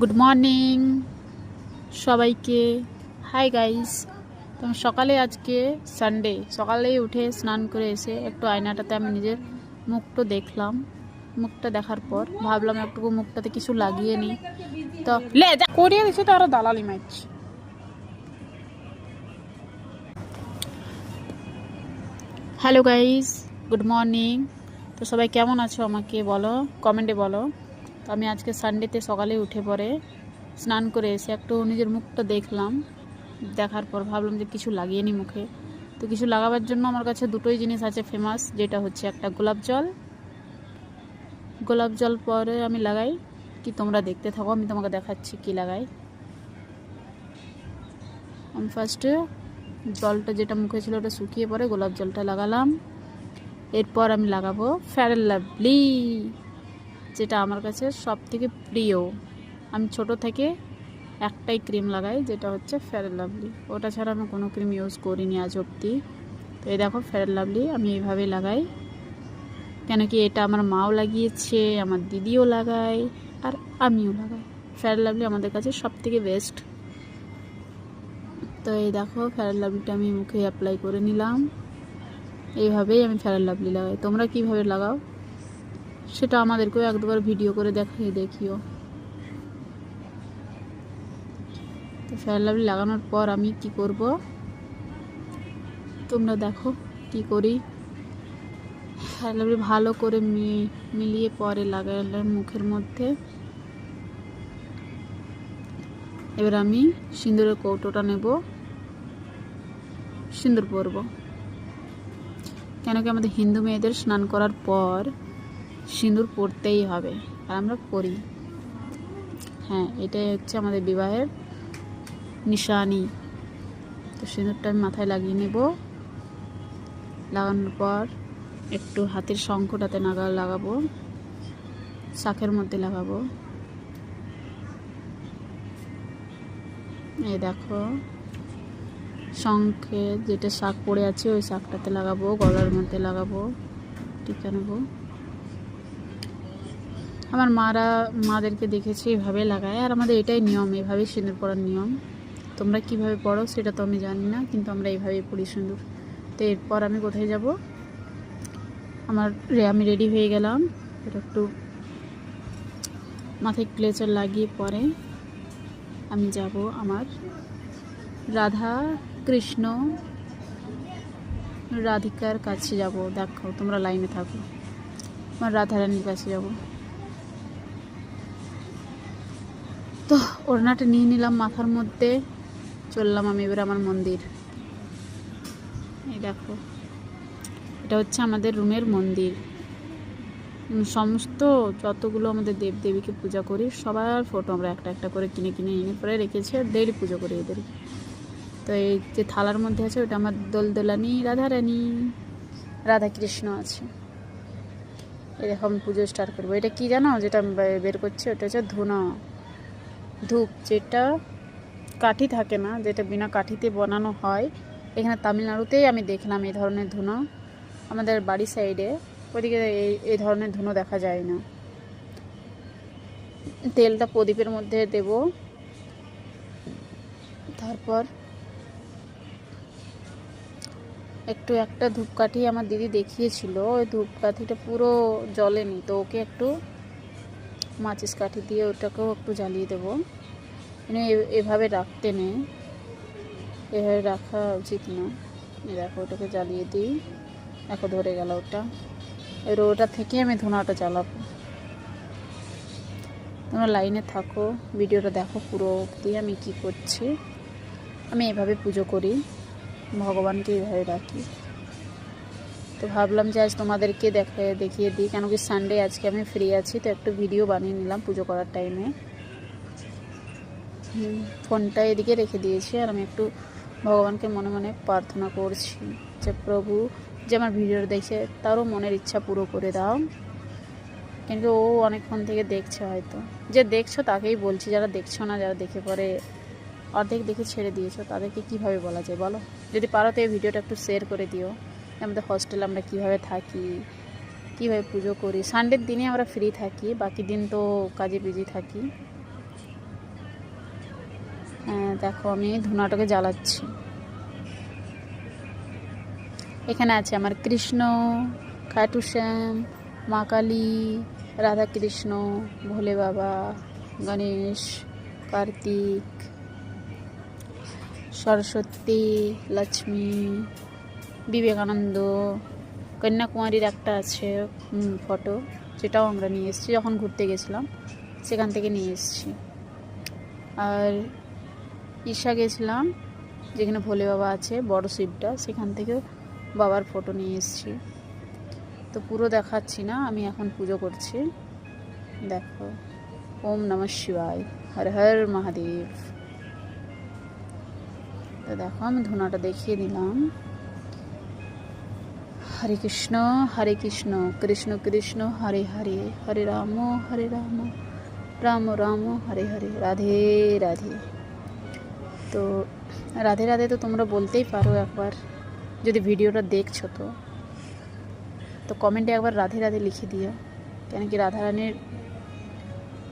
Good morning সবাইকে। Hi guys. তো আমি সকালে, আজকে সানডে, সকালেই উঠে স্নান করে এসে একটু আয়নাটাতে আমি নিজের মুখটা দেখলাম। মুখটা দেখার পর ভাবলাম একটু মুখটাতে কিছু লাগিয়ে নিই। তো লে যা করিয়ে দিচ্ছে, তো আরো দালালি মারছে। Hello guys, good morning. তো সবাই কেমন আছো আমাকে বলো, কমেন্টে বলো। তো আমি আজকে সানডেতে সকালে উঠে পরে স্নান করে এসে একটু নিজের মুখটা দেখলাম। দেখার পর ভাবলাম যে কিছু লাগিয়ে নি মুখে। তো কিছু লাগাবার জন্য আমার কাছে দুটোই জিনিস আছে ফেমাস, যেটা হচ্ছে একটা গোলাপ জল পরে আমি লাগাই। কি তোমরা দেখতে থাকো, আমি তোমাকে দেখাচ্ছি কি লাগাই। আমি ফার্স্টে জলটা যেটা মুখে ছিল ওটা শুকিয়ে পরে গোলাপ জলটা লাগালাম। এরপর আমি লাগাবো ফেয়ার অ্যান্ড লাভলি, যেটা আমার কাছে সব থেকে প্রিয়। আমি ছোট থেকে একটাই ক্রিম লাগাই, যেটা হচ্ছে ফেয়ার অ্যান্ড লাভলি। ওটা ছাড়া আমি কোনো ক্রিম ইউজ করিনি আজ অবধি। তো এই দেখো ফেয়ার অ্যান্ড লাভলি আমি এইভাবে লাগাই, কেন কি এটা আমার মাও লাগিয়েছে, আমার দিদিও লাগায়, আর আমিও লাগাই। ফেয়ার অ্যান্ড লাভলি আমাদের কাছে সব থেকে বেস্ট। তো এই দেখো ফেয়ার অ্যান্ড লাভলিটা আমি মুখে অ্যাপ্লাই করে নিলাম। এইভাবেই আমি ফেয়ার অ্যান্ড লাভলি লাগাই। তোমরা কীভাবে লাগাও সেটা আমাদেরকেও এক দুবার ভিডিও করে দেখিও। তো ফেয়ার অ্যান্ড লাভলি লাগানোর পর আমি কি করব তোমরা দেখো কি করি। ফেয়ার অ্যান্ড লাভলি ভালো করে মিলিয়ে পরে লাগালাম মুখের মধ্যে। এবার আমি সিঁদুরের কৌটোটা নেব, সিঁদুর পরব। কেন কি আমাদের হিন্দু মেয়েদের স্নান করার পর সিঁদুর পরতেই হবে, আর আমরা পরি। হ্যাঁ, এটাই হচ্ছে আমাদের বিবাহের নিশানি। তো সিঁদুরটা আমি মাথায় লাগিয়ে নেব। লাগানোর পর একটু হাতের শঙ্খটাতে লাগাবো, শাঁখের মধ্যে লাগাবো। এই দেখো শঙ্খে যেটা শাঁখ পড়ে আছে ওই শাঁখটাতে লাগাবো, গলার মধ্যে লাগাবো, টিকা নেবো। আমার মাদেরকে দেখেছি এভাবে লাগায়, আর আমাদের এটাই নিয়ম, এভাবেই সিঁদুর পরার নিয়ম। তোমরা কিভাবে পড়ো সেটা তো আমি জানি না, কিন্তু আমরা এইভাবেই পড়ি সিঁদুর। তো এরপর আমি কোথায় যাব, আমি রেডি হয়ে গেলাম। এটা একটু মাথায় ক্লেচার লাগিয়ে পরে আমি যাব আমার রাধা কৃষ্ণ রাধিকার কাছে যাব। দেখো তোমরা লাইনে থাকো, আমার রাধারানীর কাছে যাব। তো ওড়নাটা নিয়ে নিলাম মাথার মধ্যে, চললাম আমি এবার আমার মন্দির। এই দেখো এটা হচ্ছে আমাদের রুমের মন্দির। সমস্ত যতগুলো আমাদের দেবদেবীকে পূজা করি সবার ফটো আমরা একটা একটা করে কিনে এনে পরে রেখেছি, আর ডেইলি পুজো করি এদের। তো এই যে থালার মধ্যে আছে ওটা আমার দোলদোলানি রাধারানী, রাধা কৃষ্ণ আছে। এই দেখো আমি পুজো স্টার্ট করবো। এটা কি জানো, যেটা বের করছি ওটা হচ্ছে ধূপ, যেটা কাঠি থাকে না, যেটা বিনা কাঠিতে বানানো হয়। এখানে তামিলনাড়ুতেই আমি দেখলাম এই ধরনের ধুনো, আমাদের বাড়ি সাইডে ওইদিকে এই ধরনের ধুনো দেখা যায় না। তেলটা প্রদীপের মধ্যে দেব, তারপর একটা ধূপকাঠি আমার দিদি দেখিয়েছিল, ওই ধূপকাঠিটা পুরো জ্বলেনি, তো ওকে একটু মাচিস কাঠি দিয়ে ওটাকেও একটু জ্বালিয়ে দেবো। মানে এভাবে রাখতে নেই, এভাবে রাখা উচিত না। দেখো ওটাকে জ্বালিয়ে দিই, দেখো ধরে গেল ওটা। এবার ওটা থেকে আমি ধুনাটা জ্বালাবো। তোমরা লাইনে থাকো, ভিডিওটা দেখো পুরো অবধি আমি কি করছি। আমি এভাবে পুজো করি, ভগবানকে এইভাবে রাখি। তো ভাবলাম যে আজ তোমাদেরকে দেখিয়ে দিই, কেন কি সানডে আজকে আমি ফ্রি আছি, তো একটু ভিডিও বানিয়ে নিলাম পুজো করার টাইমে। ফোনটা এদিকে রেখে দিয়েছি, আর আমি একটু ভগবানকে মনে মনে প্রার্থনা করছি যে প্রভু যে আমার ভিডিওটা দেখছে তারও মনের ইচ্ছা পুরো করে দাও। কিন্তু ও অনেকক্ষণ থেকে দেখছে, হয়তো যে দেখছো তাকেই বলছি, যারা দেখছো না, যারা দেখে পরে অর্ধেক দেখে ছেড়ে দিয়েছো, তাদেরকে কিভাবে বলা যায় বলো। যদি পারো তো এই ভিডিওটা একটু শেয়ার করে দিও, আমাদের হস্টেলে আমরা কীভাবে থাকি, কীভাবে পুজো করি। সানডের দিনে আমরা ফ্রি থাকি, বাকি দিন তো কাজে বিজি থাকি। দেখো আমি ধুনাটাকে জ্বালাচ্ছি। এখানে আছে আমার কৃষ্ণ, খাটু শ্যাম, মা কালী, রাধাকৃষ্ণ, ভোলে বাবা, গণেশ, কার্তিক, সরস্বতী, লক্ষ্মী, বিবেকানন্দ, কন্যাকুমারীর একটা আছে ফটো, যেটাও আমরা নিয়ে এসেছি যখন ঘুরতে গেছিলাম, সেখান থেকে নিয়ে এসেছি। আর ঈশা গেছিলাম যেখানে ভোলে বাবা আছে, বড় শিবটা, সেখান থেকে বাবার ফটো নিয়ে এসেছি। তো পুরো দেখাচ্ছি না, আমি এখন পুজো করছি। দেখো, ওম নমঃ শিবায়, হর হর মহাদেব। তো দেখো আমি ধুনাটা দেখিয়ে দিলাম। হরে কৃষ্ণ কৃষ্ণ কৃষ্ণ হরে হরে, হরে রাম রাম রাম হরে হরে, রাধে রাধে। তো রাধে রাধে তো তোমরা বলতেই পারো একবার, যদি ভিডিওটা দেখছো তো কমেন্টে একবার রাধে রাধে লিখে দিও। কেন কি রাধারানীর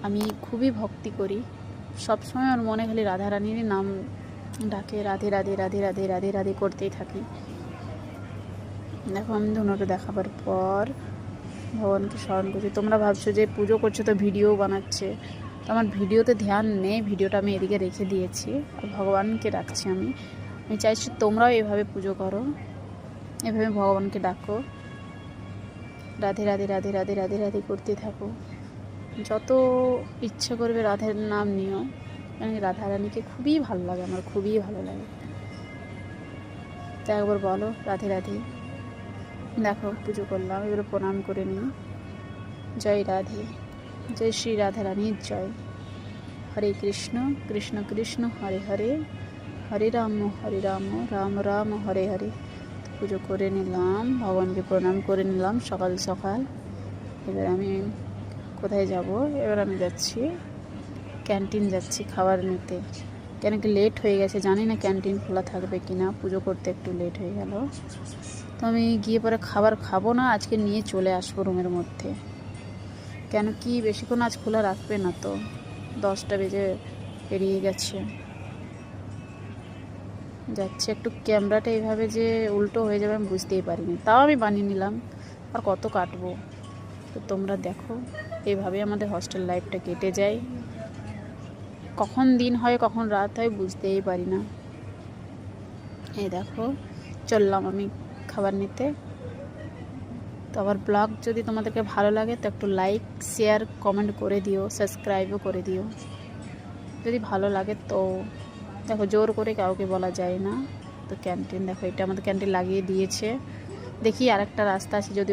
আমি খুবই ভক্তি করি, সবসময় আমার মনে খালি রাধারানীরই নাম ডাকে, রাধে রাধে রাধে রাধে রাধে রাধে করতেই থাকি। দেখো আমি ধুনোটা দেখাবার পর ভগবানকে স্মরণ করছি। তোমরা ভাবছো যে পুজো করছো তো ভিডিও বানাচ্ছে, তো আমার ভিডিওতে ধ্যান নেই, ভিডিওটা আমি এদিকে রেখে দিয়েছি আর ভগবানকে ডাকছি। আমি চাইছি তোমরাও এভাবে পুজো করো, এভাবে ভগবানকে ডাকো, রাধে রাধে রাধে রাধে রাধে রাধে করতে থাকো, যত ইচ্ছা করবে রাধের নাম নিও। মানে রাধারানীকে খুবই ভালো লাগে, আমার খুবই ভালো লাগে। তো একবার বলো রাধে রাধে। দেখো পুজো করলাম, এবারে প্রণাম করে নিই। জয় রাধে, জয় শ্রী রাধারানীর জয়। হরে কৃষ্ণ কৃষ্ণ কৃষ্ণ হরে হরে, হরে রাম রাম রাম হরে হরে। পুজো করে নিলাম, ভগবানকে প্রণাম করে নিলাম সকাল সকাল। এবার আমি কোথায় যাব? এবার আমি যাচ্ছি ক্যান্টিন, যাচ্ছি খাবার নিতে। কেন কি লেট হয়ে গেছে, জানি না ক্যান্টিন খোলা থাকবে কি না, পুজো করতে একটু লেট হয়ে গেল। তো আমি গিয়ে পরে খাবার খাবো না, আজকে নিয়ে চলে আসবো রুমের মধ্যে। কেন কি বেশিক্ষণ আজ খোলা রাখবে না, তো 10টা বেজে পেরিয়ে গেছে। যাচ্ছে একটু, ক্যামেরাটা এইভাবে যে উল্টো হয়ে যাবে আমি বুঝতেই পারিনি, তাও আমি বানিয়ে নিলাম। আর কত কাটবো? তো তোমরা দেখো, এইভাবে আমাদের হস্টেল লাইফটা কেটে যায়। কখন দিন হয় কখন রাত হয় বুঝতেই পারি না। এই দেখো চললাম আমি খাবার নিতে। তো আবার ব্লগ যদি তোমাদেরকে ভালো লাগে তো একটু লাইক শেয়ার কমেন্ট করে দিও, সাবস্ক্রাইবও করে দিও যদি ভালো লাগে। তো দেখো জোর করে কাউকে বলা যায় না। তো ক্যান্টিন দেখো, এটা আমাদের ক্যান্টিন লাগিয়ে দিয়েছে। দেখি আরেকটা রাস্তা আছে, যদি